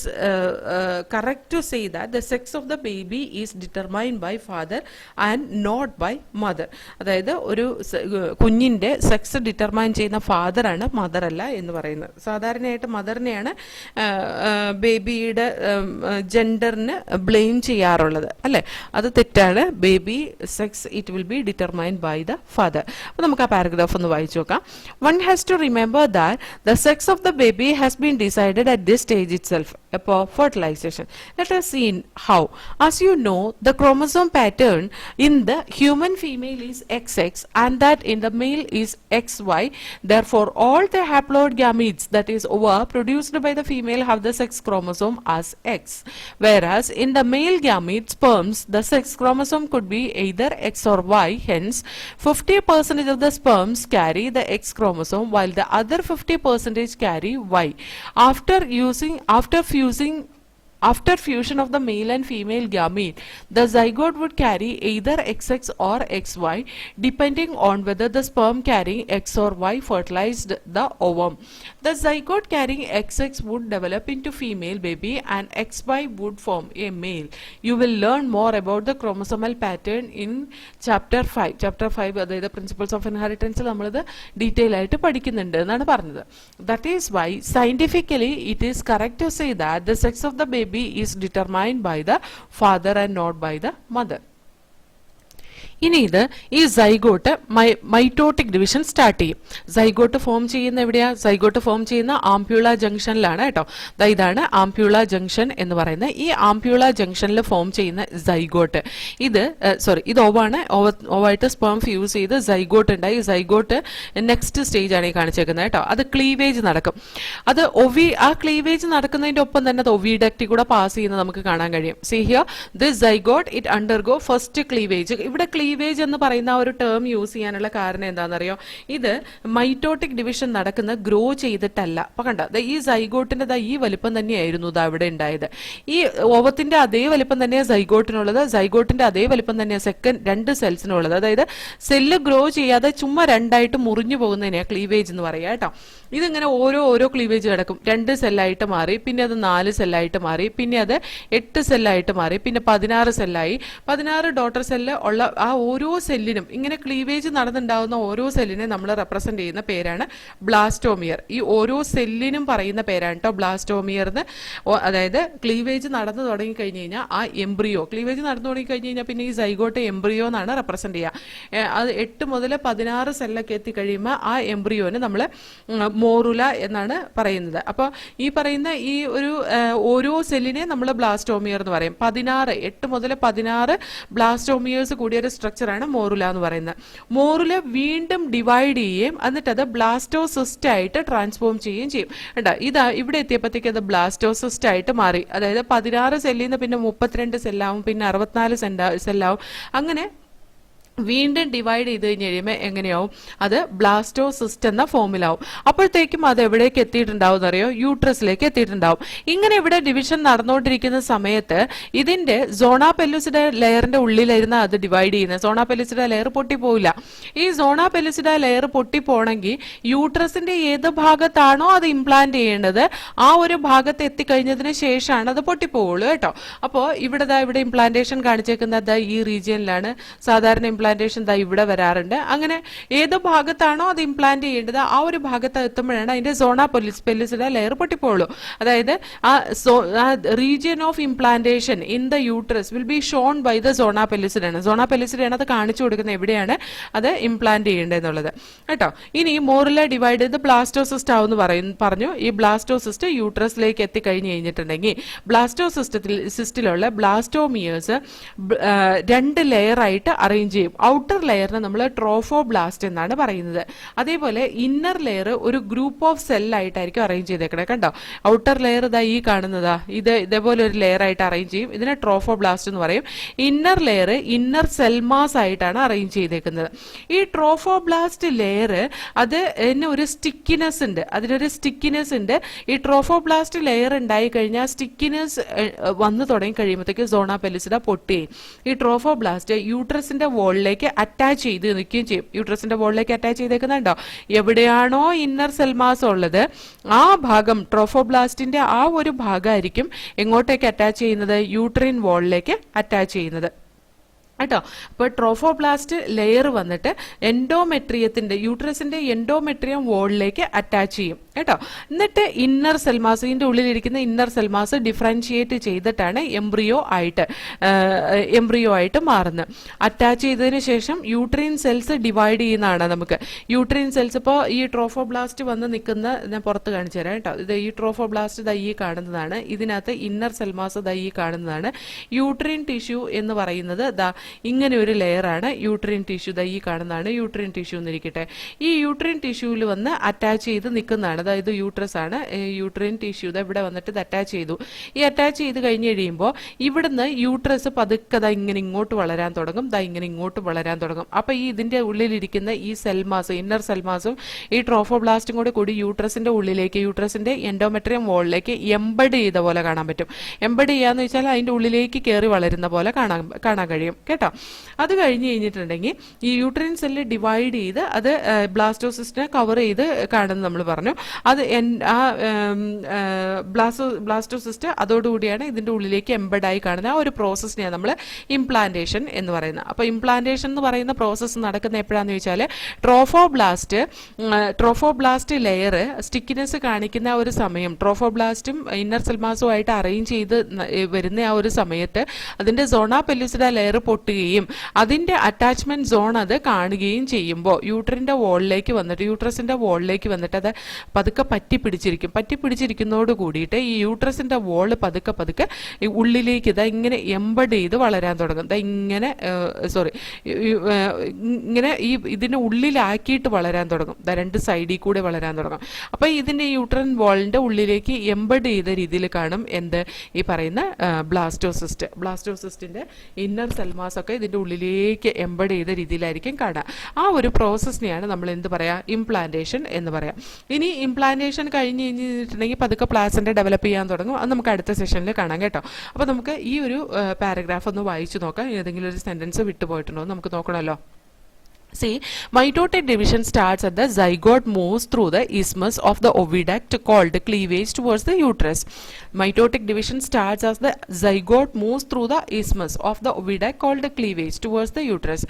correct to say that the sex of the baby is determined by father and not by mother. അതായത് ഒരു കുഞ്ഞിന്റെ സെക്സ് ഡിറ്റർമൈൻ ചെയ്യുന്ന ഫാദറാണ്, മദർ അല്ല എന്ന് പറയുന്നത്. സാധാരണയായിട്ട് മദറിനെയാണ് ബേബിയുടെ ജെൻഡറിന് ബ്ലെയിം ചെയ്യാറുള്ളത് അല്ലെ. അത് തെറ്റാണ്. Baby sex it will be determined by the father. അപ്പൊ നമുക്ക് ആ പാരഗ്രാഫ് ഒന്ന് വായിച്ചു നോക്കാം. One has to remember that the sex of the baby has been decided at this stage itself upon fertilization. Let us see how. As you know, the chromosome pattern in the human female is XX and that in the male is XY. Therefore, all the haploid gametes, that is ova, produced by the female have the sex chromosome as X. Whereas in the male gamete sperms, the sex chromosome could be either X or Y. Hence, 50% of the sperms carry the X chromosome while the other 50% carry Y. After fusion of the male and female gamete, the zygote would carry either XX or XY depending on whether the sperm carrying X or Y fertilized the ovum. The zygote carrying XX would develop into female baby and XY would form a male. You will learn more about the chromosomal pattern in chapter 5. Chapter 5 അതായത് പ്രിൻസിപ്പിൾസ് ഓഫ് ഇൻഹെറിറ്റൻസ് നമ്മളത് ഡീറ്റെയിൽ ആയിട്ട് പഠിക്കുന്നുണ്ട് എന്നാണ് പറഞ്ഞത്. That is why scientifically it is correct to say that the sex of the baby is determined by the father and not by the mother. ഇനി ഇത് ഈ സൈഗോട്ട് മൈറ്റോട്ടിക് ഡിവിഷൻ സ്റ്റാർട്ട് ചെയ്യും. സൈഗോട്ട് ഫോം ചെയ്യുന്ന എവിടെയാ? സൈഗോട്ട് ഫോം ചെയ്യുന്ന ആംപ്യൂള ജംഗ്ഷനിലാണ് കേട്ടോ. ഇതാണ് ആംപ്യൂള ജംഗ്ഷൻ എന്ന് പറയുന്നത്. ഈ ആംപ്യൂള ജംഗ്ഷനിൽ ഫോം ചെയ്യുന്ന സൈഗോട്ട് ഇത് ഓവാണ്. ഓവായിട്ട് സ്പേം ഫ്യൂസ് ചെയ്ത് സൈഗോട്ട് ഉണ്ടായി. സൈഗോട്ട് നെക്സ്റ്റ് സ്റ്റേജ് ആണ് ഈ കാണിച്ചേക്കുന്നത് കേട്ടോ. അത് ക്ലീവേജ് നടക്കും. അത് ആ ക്ലീവേജ് നടക്കുന്നതിന്റെ ഒപ്പം തന്നെ അത് ഒവിഡക്റ്റിൽ കൂടെ പാസ് ചെയ്യുന്നത് നമുക്ക് കാണാൻ കഴിയും. See here, this zygote it undergo first cleavage. ഇവിടെ ക്ലീവേജ് എന്ന് പറയുന്ന ഒരു ടേം യൂസ് ചെയ്യാനുള്ള കാരണം എന്താണെന്നറിയോ? ഇത് മൈറ്റോട്ടിക് ഡിവിഷൻ നടക്കുന്ന ഗ്രോ ചെയ്തിട്ടല്ല. അപ്പൊ കണ്ട, ഈ സൈഗോട്ടിന്റെ ഈ വലിപ്പം തന്നെയായിരുന്നു അവിടെ ഉണ്ടായത്. ഈ ഓവത്തിന്റെ അതേ വലിപ്പം തന്നെയാണ് സൈഗോട്ടിനുള്ളത്. സൈഗോട്ടിന്റെ അതേ വലിപ്പം തന്നെയാണ് സെക്കൻഡ് 2 സെൽസിനുള്ളത്. അതായത് സെല്ല് ഗ്രോ ചെയ്യാതെ ചുമ്മാ രണ്ടായിട്ട് മുറിഞ്ഞു പോകുന്നതിനെയാണ് ക്ലീവേജ് എന്ന് പറയാ കേട്ടോ. ഇതിങ്ങനെ ഓരോ ക്ലീവേജ് കിടക്കും. 2 സെല്ലായിട്ട് മാറി, പിന്നെ അത് 4 സെല്ലായിട്ട് മാറി, പിന്നെ അത് 8 സെല്ലായിട്ട് മാറി, പിന്നെ 16 സെല്ലായി. 16 ഡോട്ടർ സെല്ല് ഉള്ള ആ ഓരോ സെല്ലിനും ഇങ്ങനെ ക്ലീവേജ് നടന്നുണ്ടാവുന്ന ഓരോ സെല്ലിനെ നമ്മൾ റെപ്രസെന്റ് ചെയ്യുന്ന പേരാണ് ബ്ലാസ്റ്റോമിയർ. ഈ ഓരോ സെല്ലിനും പറയുന്ന പേരാണ് കേട്ടോ ബ്ലാസ്റ്റോമിയർ എന്ന്. അതായത് ക്ലീവേജ് നടന്നു തുടങ്ങി കഴിഞ്ഞ് കഴിഞ്ഞാൽ ആ എംബ്രിയോ, ക്ലീവേജ് നടന്നു തുടങ്ങി കഴിഞ്ഞ് കഴിഞ്ഞാൽ പിന്നെ ഈ സൈഗോട്ട് എംബ്രിയോ എന്നാണ് റെപ്രസെന്റ് ചെയ്യുക. അത് 8 മുതൽ 16 സെല്ലൊക്കെ എത്തിക്കഴിയുമ്പോൾ ആ എംബ്രിയോന് നമ്മൾ മോറുല എന്നാണ് പറയുന്നത്. അപ്പോൾ ഈ പറയുന്ന ഈ ഒരു ഓരോ സെല്ലിനെ നമ്മൾ ബ്ലാസ്റ്റോമിയർ എന്ന് പറയും. 8 മുതൽ 16 ബ്ലാസ്റ്റോമിയേഴ്സ് കൂടിയ ഒരു സ്ട്രക്ചറാണ് മോറുല എന്ന് പറയുന്നത്. മോറുല വീണ്ടും ഡിവൈഡ് ചെയ്യുകയും എന്നിട്ട് അത് ബ്ലാസ്റ്റോസിസ്റ്റ് ആയിട്ട് ട്രാൻസ്ഫോം ചെയ്യുകയും ചെയ്യും കേട്ടോ. ഇതാ ഇവിടെ എത്തിയപ്പോഴത്തേക്ക് അത് ബ്ലാസ്റ്റോസിസ്റ്റ് ആയിട്ട് മാറി. അതായത് 16 സെല്ലിൽ നിന്ന് പിന്നെ 32 സെല്ലാവും, പിന്നെ 64 സെല്ലാവും. അങ്ങനെ വീണ്ടും ഡിവൈഡ് ചെയ്ത് കഴിഞ്ഞ് കഴിയുമ്പോൾ എങ്ങനെയാവും? അത് ബ്ലാസ്റ്റോസിസ്റ്റ് എന്ന ഫോമിലാവും. അപ്പോഴത്തേക്കും അത് എവിടേക്ക് എത്തിയിട്ടുണ്ടാവും എന്നറിയോ? യൂട്രസിലേക്ക് എത്തിയിട്ടുണ്ടാവും. ഇങ്ങനെ ഇവിടെ ഡിവിഷൻ നടന്നുകൊണ്ടിരിക്കുന്ന സമയത്ത് ഇതിന്റെ സോണ പെല്ലുസിഡ ലെയറിന്റെ ഉള്ളിലായിരുന്നു അത് ഡിവൈഡ് ചെയ്യുന്നത്. സോണ പെല്ലുസിഡ ലെയർ പൊട്ടിപ്പോവില്ല. ഈ സോണ പെല്ലുസിഡ ലെയർ പൊട്ടിപ്പോണെങ്കിൽ യൂട്രസിന്റെ ഏത് ഭാഗത്താണോ അത് ഇംപ്ലാന്റ് ചെയ്യേണ്ടത് ആ ഒരു ഭാഗത്ത് എത്തിക്കഴിഞ്ഞതിന് ശേഷമാണ് അത് പൊട്ടിപ്പോവുള്ളൂ കേട്ടോ. അപ്പോൾ ഇവിടെ ഇംപ്ലാന്റേഷൻ കാണിച്ചേക്കുന്നത് ഈ റീജിയനിലാണ്. സാധാരണ ഇംപ്ലാന്റേഷൻ ഇവിടെ വരാറുണ്ട്. അങ്ങനെ ഏത് ഭാഗത്താണോ അത് ഇംപ്ലാന്റ് ചെയ്യേണ്ടത് ആ ഒരു ഭാഗത്ത് എത്തുമ്പോഴാണ് അതിന്റെ സോണ പെല്ലുസിഡ ലെയർ പൊട്ടിപ്പോളൂ. അതായത് ആ region of implantation in the uterus will be shown by the zona pellucida ആണ്. സോണ പെല്ലുസിഡ ആണ് അത് കാണിച്ചു കൊടുക്കുന്നത് എവിടെയാണ് അത് ഇംപ്ലാന്റ് ചെയ്യേണ്ടത് എന്നുള്ളത് കേട്ടോ. ഇനി മോറുല ഡിവൈഡ് ചെയ്ത് ബ്ലാസ്റ്റോസിസ്റ്റ് ആവുമെന്ന് പറഞ്ഞു. ഈ ബ്ലാസ്റ്റോസിസ്റ്റ് യൂട്രസിലേക്ക് എത്തിക്കഴിഞ്ഞ് കഴിഞ്ഞിട്ടുണ്ടെങ്കിൽ ബ്ലാസ്റ്റോസിസ്റ്റിലുള്ള ബ്ലാസ്റ്റോമിയേഴ്സ് 2 ലെയർ ആയിട്ട് അറേഞ്ച് ചെയ്യും. ഔട്ടർ ലെയറിനെ നമ്മൾ ട്രോഫോബ്ലാസ്റ്റ് എന്നാണ് പറയുന്നത്. അതേപോലെ ഇന്നർ ലെയർ ഒരു ഗ്രൂപ്പ് ഓഫ് സെല്ലായിട്ടായിരിക്കും അറേഞ്ച് ചെയ്തേക്കണേ കണ്ടോ. ഔട്ടർ ലെയർ ഈ കാണുന്നതാ ഇതേപോലെ ഒരു ലെയർ ആയിട്ട് അറേഞ്ച് ചെയ്യും. ഇതിനെ ട്രോഫോബ്ലാസ്റ്റ് എന്ന് പറയും. ഇന്നർ ലെയർ ഇന്നർ സെൽമാസ് ആയിട്ടാണ് അറേഞ്ച് ചെയ്തേക്കുന്നത്. ഈ ട്രോഫോബ്ലാസ്റ്റ് ലെയർ അത് ഒരു സ്റ്റിക്കിനെസ് ഉണ്ട്, അതിനൊരു സ്റ്റിക്കിനെസ് ഉണ്ട്. ഈ ട്രോഫോബ്ലാസ്റ്റ് ലെയർ ഉണ്ടായി കഴിഞ്ഞാൽ സ്റ്റിക്കിനെസ് വന്നു തുടങ്ങി കഴിയുമ്പോഴത്തേക്ക് സോണ പെല്ലുസിഡ പൊട്ടുകയും ഈ ട്രോഫോബ്ലാസ്റ്റ് യൂട്രസിന്റെ വോളിലേക്ക് അറ്റാച്ച് ചെയ്ത് നിൽക്കുകയും ചെയ്യും. യൂട്രസിന്റെ വോളിലേക്ക് അറ്റാച്ച് ചെയ്തേക്കുന്നുണ്ടോ? എവിടെയാണോ ഇന്നർ സെൽമാസ് ഉള്ളത് ആ ഭാഗം ട്രോഫോബ്ലാസ്റ്റിന്റെ ആ ഒരു ഭാഗമായിരിക്കും എങ്ങോട്ടേക്ക് അറ്റാച്ച് ചെയ്യുന്നത്? യൂട്രിൻ വോളിലേക്ക് അറ്റാച്ച് ചെയ്യുന്നത് കേട്ടോ. അപ്പോൾ ട്രോഫോബ്ലാസ്റ്റ് ലെയർ വന്നിട്ട് എൻഡോമെട്രിയത്തിന്റെ യൂട്രസിന്റെ എൻഡോമെട്രിയം വോളിലേക്ക് അറ്റാച്ച് ചെയ്യും കേട്ടോ. എന്നിട്ട് ഇന്നർ സെൽമാസ്, ഇതിന്റെ ഉള്ളിലിരിക്കുന്ന ഇന്നർ സെൽമാസ് ഡിഫറൻഷിയേറ്റ് ചെയ്തിട്ടാണ് എംബ്രിയോ ആയിട്ട് മാറുന്നത്. അറ്റാച്ച് ചെയ്തതിന് ശേഷം യൂട്രീൻ സെൽസ് ഡിവൈഡ് ചെയ്യുന്നതാണ് നമുക്ക്. യൂട്രീൻ സെൽസ് ഇപ്പോൾ ഈ ട്രോഫോബ്ലാസ്റ്റ് വന്ന് നിൽക്കുന്ന ഞാൻ പുറത്ത് കാണിച്ചു തരാം കേട്ടോ. ഇത് ഈ ട്രോഫോബ്ലാസ്റ്റ് ഈ കാണുന്നതാണ്. ഇതിനകത്ത് ഇന്നർ സെൽമാസ് ഈ കാണുന്നതാണ്. യൂട്രീൻ ടിഷ്യൂ എന്ന് പറയുന്നത് ഇങ്ങനെ ഒരു ലെയറാണ് യൂട്രീൻ ടിഷ്യൂ. ഈ കാണുന്നതാണ് യൂട്രീൻ ടിഷ്യൂ എന്നിരിക്കട്ടെ. ഈ യൂട്രീൻ ടിഷ്യൂവിൽ വന്ന് അറ്റാച്ച് ചെയ്ത് നിൽക്കുന്നതാണ്. അതായത് യൂട്രസ് ആണ്. യൂട്രീൻ ടിഷ്യൂ ഇവിടെ വന്നിട്ട് ഇത് അറ്റാച്ച് ചെയ്തു. ഈ അറ്റാച്ച് ചെയ്ത് കഴിഞ്ഞ് കഴിയുമ്പോൾ ഇവിടുന്ന് യൂട്രസ് പതുക്കെ ഇങ്ങനെ ഇങ്ങോട്ട് വളരാൻ തുടങ്ങും. ഇങ്ങനെ ഇങ്ങോട്ട് വളരാൻ തുടങ്ങും. അപ്പൊ ഇതിന്റെ ഉള്ളിലിരിക്കുന്ന ഈ സെൽമാസ്, ഇന്നർ സെൽമാസും ഈ ട്രോഫോബ്ലാസ്റ്റും കൂടി യൂട്രസിന്റെ ഉള്ളിലേക്ക്, യൂട്രസിന്റെ എൻഡോമെട്രിയം വോളിലേക്ക് എംബഡ് ചെയ്ത പോലെ കാണാൻ പറ്റും. എംബഡ് ചെയ്യാന്ന് വെച്ചാൽ അതിന്റെ ഉള്ളിലേക്ക് കയറി വളരുന്ന പോലെ കാണാൻ കഴിയും കേട്ടോ. അത് കഴിഞ്ഞ് കഴിഞ്ഞിട്ടുണ്ടെങ്കിൽ ഈ യൂട്രീൻ സെല്ല് ഡിവൈഡ് ചെയ്ത് അത് ബ്ലാസ്റ്റോസിസ്റ്റിനെ കവർ ചെയ്ത് കാണുന്നത് നമ്മൾ പറഞ്ഞു. അത് ബ്ലാസ്റ്റോസിസ്റ്റ് അതോടുകൂടിയാണ് ഇതിന്റെ ഉള്ളിലേക്ക് എംബഡായി കാണുന്ന ആ ഒരു പ്രോസസ്സിനെയാണ് നമ്മൾ ഇംപ്ലാന്റേഷൻ എന്ന് പറയുന്നത്. അപ്പോൾ ഇംപ്ലാന്റേഷൻ എന്ന് പറയുന്ന പ്രോസസ്സ് നടക്കുന്ന എപ്പോഴാന്ന് ചോദിച്ചാൽ ട്രോഫോബ്ലാസ്റ്റ് ലെയർ സ്റ്റിക്കിനെസ് കാണിക്കുന്ന ആ ഒരു സമയം, ട്രോഫോബ്ലാസ്റ്റും ഇന്നർ സെൽമാസുമായിട്ട് അറേഞ്ച് ചെയ്ത് വരുന്ന ആ ഒരു സമയത്ത് അതിന്റെ സോണ പെല്ലുസിഡ ലെയർ പൊട്ടുകയും അതിന്റെ അറ്റാച്ച്മെന്റ് സോൺ അത് കാണുകയും ചെയ്യുമ്പോൾ യൂട്രസിന്റെ വോളിലേക്ക് വന്നിട്ട് അത് പതുക്കെ പറ്റിപ്പിടിച്ചിരിക്കുന്നതോട് കൂടിയിട്ട് ഈ യൂട്രസിന്റെ വോള് പതുക്കെ ഈ ഉള്ളിലേക്ക് ഇങ്ങനെ എംബഡ് ചെയ്ത് വളരാൻ തുടങ്ങും. ഇങ്ങനെ ഇതിന്റെ ഉള്ളിലാക്കിയിട്ട് വളരാൻ തുടങ്ങും. 2 സൈഡിൽ കൂടെ വളരാൻ തുടങ്ങും. അപ്പൊ ഇതിന്റെ യൂട്രൻ വോളിന്റെ ഉള്ളിലേക്ക് എംബഡ് ചെയ്ത രീതിയിൽ കാണും ഈ പറയുന്ന ബ്ലാസ്റ്റോസിസ്റ്റിന്റെ ഇന്നർ സെൽമാസ് ഒക്കെ ഇതിന്റെ ഉള്ളിലേക്ക് എംബഡ് ചെയ്ത രീതിയിലായിരിക്കും കാണുക. ആ ഒരു പ്രോസസ്സിനെയാണ് നമ്മൾ എന്ത് പറയാ? ഇംപ്ലാന്റേഷൻ എന്ന് പറയാം. ഇനി ഇംപ്ലാന്റേഷൻ കഴിഞ്ഞ് കഴിഞ്ഞിട്ടുണ്ടെങ്കിൽ പതുക്കെ പ്ലാസന്റ ഡെവലപ്പ് ചെയ്യാൻ തുടങ്ങും. അത് നമുക്ക് അടുത്ത സെഷനിൽ കാണാം കേട്ടോ. അപ്പോൾ നമുക്ക് ഈ ഒരു പാരഗ്രാഫ് ഒന്ന് വായിച്ചു നോക്കാം. ഏതെങ്കിലും ഒരു സെന്റൻസ് വിട്ടുപോയിട്ടുണ്ടോ എന്ന് നമുക്ക് നോക്കണമല്ലോ. See, mitotic division starts at the zygote, moves through the isthmus of the oviduct called cleavage towards the uterus. Mitotic division starts as the zygote moves through the isthmus of the oviduct called cleavage towards the uterus.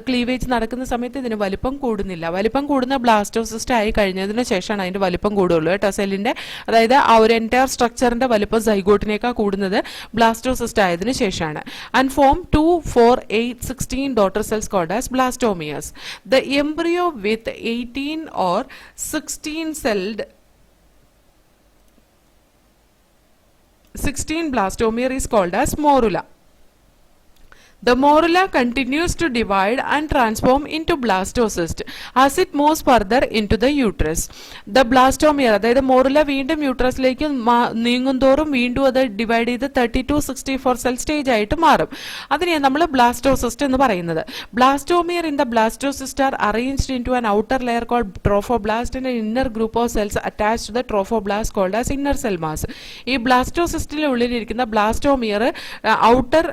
Cleavage നടക്കുന്ന സമയത്ത് ഇതിന് വലിപ്പം കൂടുന്നില്ല. വലിപ്പം കൂടുന്ന ബ്ലാസ്റ്റോസിസ്റ്റ് ആയി കഴിഞ്ഞതിന് ശേഷമാണ് അതിന്റെ വലിപ്പം കൂടുള്ളൂ കേട്ടോ. സെല്ലിന്റെ അതായത് ആ ഒരു എൻറ്റയർ സ്ട്രക്ചറിന്റെ വലിപ്പം സൈഗോട്ടിനേക്കാൾ കൂടുന്നത് ബ്ലാസ്റ്റോസിസ്റ്റ് ആയതിനു ശേഷമാണ്. And form 2, 4, 8, 16 daughter cells called as blastomeres. The embryo with 18 or 16 blastomere is called as morula. The morula continues to divide and transform into blastocyst as it moves further into the uterus. The blastomere, അതായത് മോറുല വീണ്ടും യൂട്രസിലേക്ക് നീങ്ങുന്തോറും വീണ്ടും അത് ഡിവൈഡ് ചെയ്ത് 32-64 സെൽ സ്റ്റേജ് ആയിട്ട് മാറും. അതിനെയാണ് നമ്മൾ ബ്ലാസ്റ്റോസിസ്റ്റ് എന്ന് പറയുന്നത്. Blastomere in the blastocyst are arranged into an outer layer called trophoblast and inner group of cells attached to the trophoblast called as inner cell mass. ഈ ബ്ലാസ്റ്റോസിസ്റ്റിന്റെ ഉള്ളിലിരിക്കുന്ന blastomere outer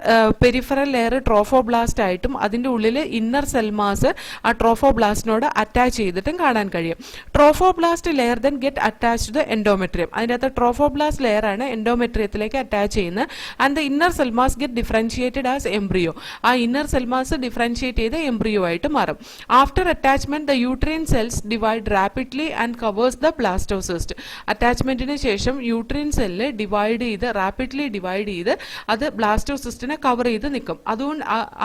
peripheral layer trophoblast ആയിട്ടും അതിൻ്റെ ഉള്ളിൽ ഇന്നർ സെൽമാസ് ആ ട്രോഫോബ്ലാസ്റ്റിനോട് അറ്റാച്ച് ചെയ്തിട്ടും കാണാൻ കഴിയും. Trophoblast layer then get attach to the endometrium. അതിൻ്റെ അകത്ത് ട്രോഫോബ്ലാസ്റ്റ് ലെയർ ആണ് എൻഡോമെട്രിയത്തിലേക്ക് അറ്റാച്ച് ചെയ്യുന്നത്. And the inner cell mass get differentiated as embryo. ആ ഇന്നർ സെൽമാസ് ഡിഫറൻഷിയേറ്റ് ചെയ്ത് എംബ്രിയോ ആയിട്ട് മാറും. After attachment the uterine cells divide rapidly and covers the blastocyst. അറ്റാച്ച്മെന്റിന് ശേഷം യൂട്രീൻ സെല്ല് ഡിവൈഡ് ചെയ്ത് റാപ്പിഡ്ലി ഡിവൈഡ് ചെയ്ത് അത് ബ്ലാസ്റ്റോസിസ്റ്റിനെ കവർ ചെയ്ത് നിൽക്കും. അതുകൊണ്ട്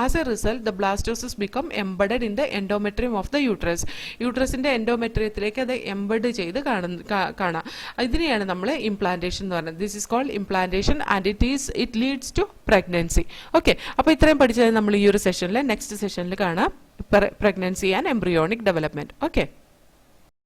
as a result the blastocysts become embedded in the endometrium of the uterus. യൂട്രസിന്റെ എൻഡോമെട്രിയത്തിലേക്ക് അത് എംബഡ് ചെയ്ത് കാണാം. ഇതിനെയാണ് നമ്മൾ ഇംപ്ലാന്റേഷൻ എന്ന് പറയുന്നത്. This is called implantation and it leads to pregnancy. Okay, അപ്പോൾ ഇത്രയും പഠിച്ചത് നമ്മൾ ഈ ഒരു സെഷനിൽ നെക്സ്റ്റ് സെഷനിൽ കാണാം. Pregnancy and embryonic development. Okay.